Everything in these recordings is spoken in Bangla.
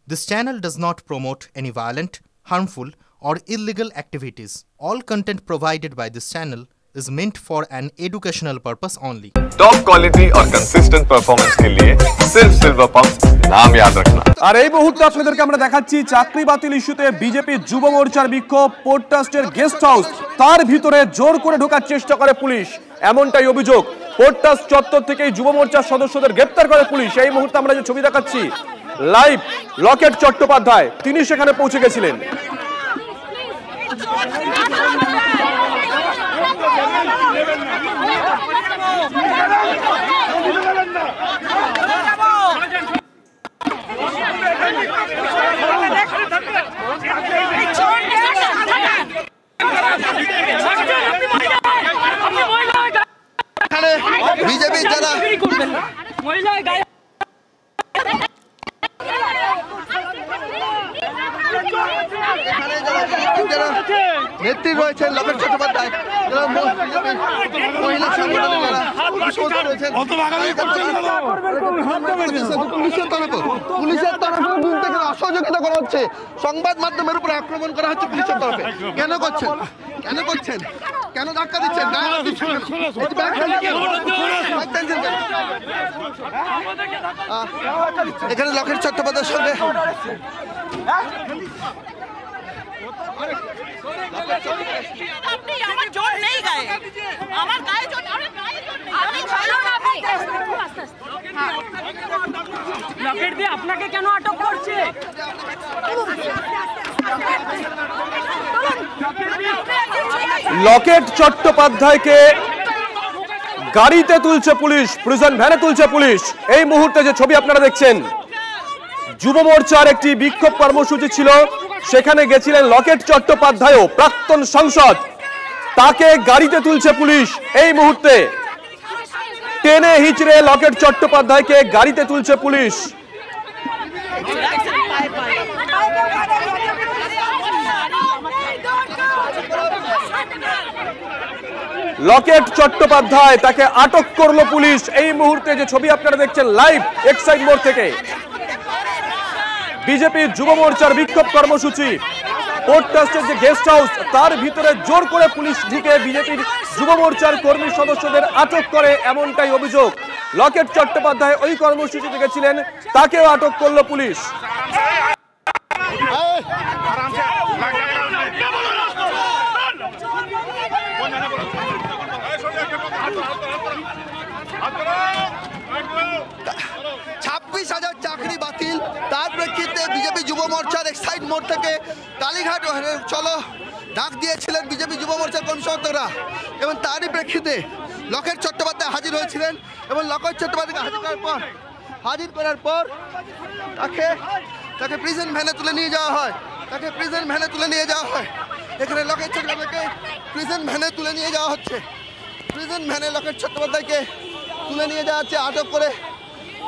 This channel does not promote any violent, harmful, or illegal activities. All content provided by this channel is meant for an educational purpose only. Top quality और कंसिस्टेंट परफॉर्मेंस के लिए सिर्फ सिल्वर पंप नाम याद रखना। আর এই মুহূর্তে আপনাদেরকে আমরা দেখাচ্ছি চাকরি বাতিল ইস্যুতে বিজেপি যুব মোর্চার বিক্ষোভ। পোর্ট ট্রাস্টের গেস্ট হাউস তার ভিতরে জোর করে ঢোকার চেষ্টা করে পুলিশ, এমনটাই অভিযোগ। পোর্ট ট্রাস্ট চত্বর থেকেই যুব মোর্চার সদস্যদের গ্রেফতার করে পুলিশ। এই মুহূর্তে আমরা যে ছবি দেখাচ্ছি লাইভ, লকেট চট্টোপাধ্যায় তিনি সেখানে পৌঁছে গেছিলেন। বিজেপি যারা নেত্রী রয়েছেন লকেট চট্টোপাধ্যায়, যারা মহিলা সংগঠনের যারা রয়েছেন, পুলিশের তরফে বিরুদ্ধে অসহযোগিতা করা হচ্ছে, সংবাদ মাধ্যমের উপর আক্রমণ করা হচ্ছে পুলিশের তরফে। কেন করছেন? কেন করছেন? কেন ধাক্কা দিচ্ছেন? এখানে লকেট চট্টোপাধ্যায়ের সঙ্গে আপনাকে কেন আটক করছে? লকেট চট্টোপাধ্যায়কে গাড়িতে তুলছে পুলিশ, প্রিজন ভ্যানে তুলছে পুলিশ। এই মুহূর্তে যে ছবি আপনারা দেখছেন, যুব মোর্চার একটি বিক্ষোভ কর্মসূচি ছিল, সেখানে গেছিলেন লকেট চট্টোপাধ্যায়ও, প্রাক্তন সাংসদ। তাকে গাড়িতে তুলছে পুলিশ। এই মুহূর্তে টেনে হিচড়ে লকেট চট্টোপাধ্যায়কে গাড়িতে তুলছে পুলিশ। লকেট চট্টোপাধ্যায় তাকে আটক করলো পুলিশ। এই মুহূর্তে যে ছবি আপনারা দেখছেন লাইভ এক্সাইড মোড় থেকে, বিজেপির যুব মোর্চার বিক্ষোভ কর্মসূচি। পোর্ট ট্রাস্টের যে গেস্ট হাউস তার ভিতরে জোর করে পুলিশ ঢুকে বিজেপির যুব মোর্চার কর্মী সদস্যদের আটক করে, এমনটাই অভিযোগ। লকেট চট্টোপাধ্যায় ওই কর্মসূচিতে গেছিলেন, তাকেও আটক করলো পুলিশ। চাকরি বাতিল, তার প্রেক্ষিতে বিজেপি যুব মোর্চার এক্সাইড মোড় থেকে কালীঘাট চলো ডাক দিয়েছিলেন বিজেপি যুব মোর্চার কর্মী সমর্থকরা, এবং তারই প্রেক্ষিতে লকেট চট্টোপাধ্যায় হাজির হয়েছিলেন। এবং লকেট চট্টোপাধ্যায়কে হাজির করার পর তাকে প্রিজন ভ্যানে তুলে নিয়ে যাওয়া হয়। এখানে লকেট চট্টোপাধ্যায়কে প্রিজন ভ্যানে তুলে নিয়ে যাওয়া হচ্ছে। প্রিজন ভ্যানে লকেট চট্টোপাধ্যায়কে তুলে নিয়ে যাওয়া হচ্ছে, আটক করে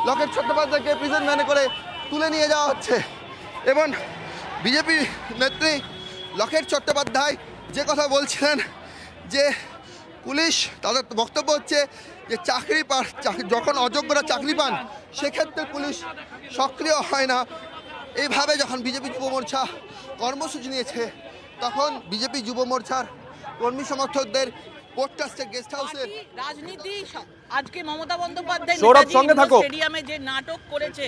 লকেট চট্টোপাধ্যায়কে প্রিজন ভ্যানে করে তুলে নিয়ে যাওয়া হচ্ছে। এবং বিজেপি নেত্রী লকেট চট্টোপাধ্যায় যে কথা বলছিলেন যে পুলিশ, তাদের বক্তব্য হচ্ছে যে যখন অযোগ্যরা চাকরি পান সেক্ষেত্রে পুলিশ সক্রিয় হয় না। এইভাবে যখন বিজেপি যুব মোর্চা কর্মসূচি নিয়েছে, তখন বিজেপি যুব মোর্চার কর্মী সমর্থকদের পোর্ট ট্রাস্টের গেস্ট হাউসের রাজনীতি আজকে মমতা বন্দ্যোপাধ্যায় স্টেডিয়ামে যে নাটক করেছে,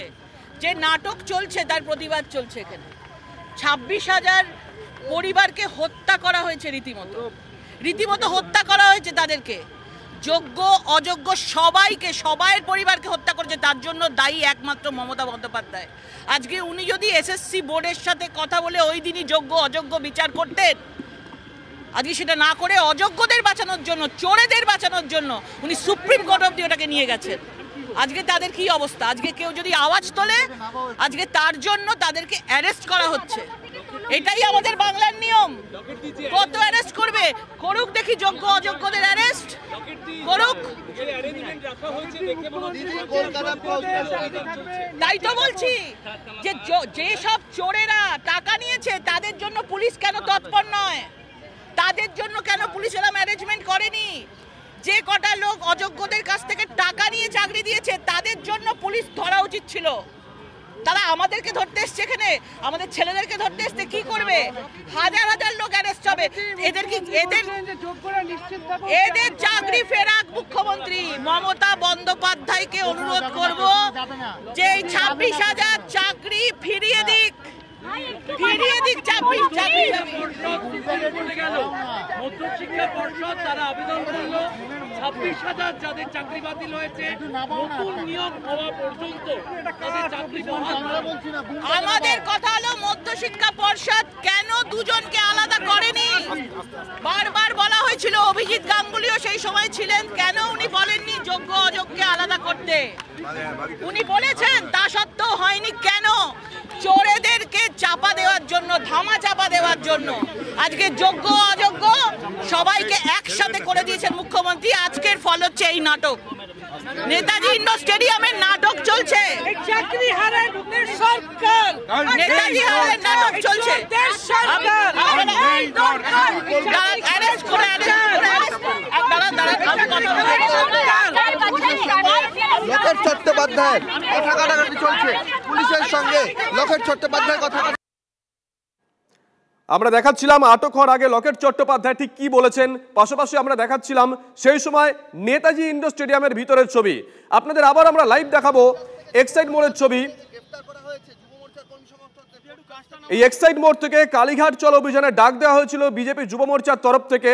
যে নাটক চলছে, তার প্রতিবাদ চলছে। এখানে 26,000 পরিবারকে হত্যা করা হয়েছে, রীতিমতো হত্যা করা হয়েছে তাদেরকে। যোগ্য অযোগ্য সবাইয়ের পরিবারকে হত্যা করেছে। তার জন্য দায়ী একমাত্র মমতা বন্দ্যোপাধ্যায়। আজকে উনি যদি এসএসসি বোর্ডের সাথে কথা বলে ওই দিনই যোগ্য অযোগ্য বিচার করতেন, আজকে সেটা না করে অযোগ্যদের বাঁচানোর জন্য, চোরেদের বাঁচানোর জন্য উনি সুপ্রিম কোর্ট অবধি ওটাকে নিয়ে গেছেন। আজকে তাদের কি অবস্থা? আজকে কেউ যদি আওয়াজ তোলে, আজকে তার জন্য তাদেরকে অ্যারেস্ট করা হচ্ছে। এটাই আমাদের বাংলার নিয়ম। কত অ্যারেস্ট করবে? করুক দেখি, যোগ্য অযোগ্যদের অ্যারেস্ট করুক। তাই তো বলছি যে যেসব চোরেরা টাকা নিয়েছে তাদের জন্য পুলিশ কেন তৎপর নয়? তাদের জন্য কেন পুলিশেরা ম্যানেজমেন্ট করেনি? যে কটা লোক অযোগ্যদের কাছ থেকে টাকা নিয়ে চাকরি দিয়েছে তাদের জন্য পুলিশ ধরা উচিত ছিল। তারা আমাদেরকে ধরতে এসছে, এখানে আমাদের ছেলেদেরকে ধরতে এসছে, কি করবে? হাজার হাজার লোক অ্যারেস্ট হবে। এদের চাকরি ফেরাক মুখ্যমন্ত্রী মমতা বন্দ্যোপাধ্যায়কে অনুরোধ করব যে 26,000 চাকরি ফিরিয়ে দিক, চাকরি। মধ্যশিক্ষা পর্ষদ তারা আবেদন করলো 26,000 যাদের চাকরি বাতিল হয়েছে নতুন নিয়োগ হওয়া পর্যন্ত তাদের চাকরি বহাল। আমাদের কথা হলো মধ্যশিক্ষা পর্ষদ কেন দুজনকে আলাদা করেনি? বারবার বলা হয়েছিল, অভিজিৎ গাঙ্গুলিও সেই সময় ছিলেন, কেন উনি বলেননি যোগ্য অযোগ্যকে আলাদা করতে? উনি বলেছেন, তা সত্ত্বেও হয়নি কেন? চোরেদেরকে চাপা দেওয়ার জন্য, ধামা চাপা দেওয়ার জন্য। আজকে যোগ্য অযোগ্য সবাইকে একসাথে করে দিয়েছেন মুখ্যমন্ত্রী। আজকের ফল হচ্ছে এই নাটক। নেতাজি ইন্ডোর স্টেডিয়ামের নাটক চলছে, নেতাজি হারের নাটক চলছে। লকেট চট্টোপাধ্যায়ের কথা কাটাকাটি চলছে পুলিশের সঙ্গে। লকেট চট্টোপাধ্যায়ের কথা আমরা দেখাচ্ছিলাম আটক হওয়ার আগে লকেট চট্টোপাধ্যায় ঠিক কি বলেছেন, পাশাপাশি আমরা দেখাচ্ছিলাম সেই সময় নেতাজি ইন্ডোর স্টেডিয়ামের ভিতরের ছবি। আপনাদের আবার আমরা লাইভ দেখাবো এক্সাইড মোড়ের ছবি। এই এক্সাইড মোড় থেকে কালীঘাট চলো অভিযানে ডাক দেওয়া হয়েছিল বিজেপি যুব মোর্চার তরফ থেকে।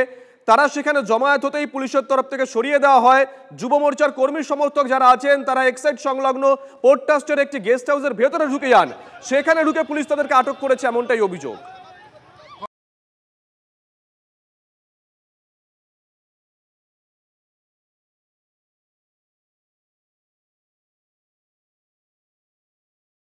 তারা সেখানে জমায়েত হতেই পুলিশের তরফ থেকে সরিয়ে দেওয়া হয়। যুব মোর্চার কর্মী সমর্থক যারা আছেন তারা এক্সাইড সংলগ্ন পোর্ট ট্রাস্টের একটি গেস্ট হাউসের ভেতরে ঢুকে যান, সেখানে ঢুকে পুলিশ তাদেরকে আটক করেছে এমনটাই অভিযোগ।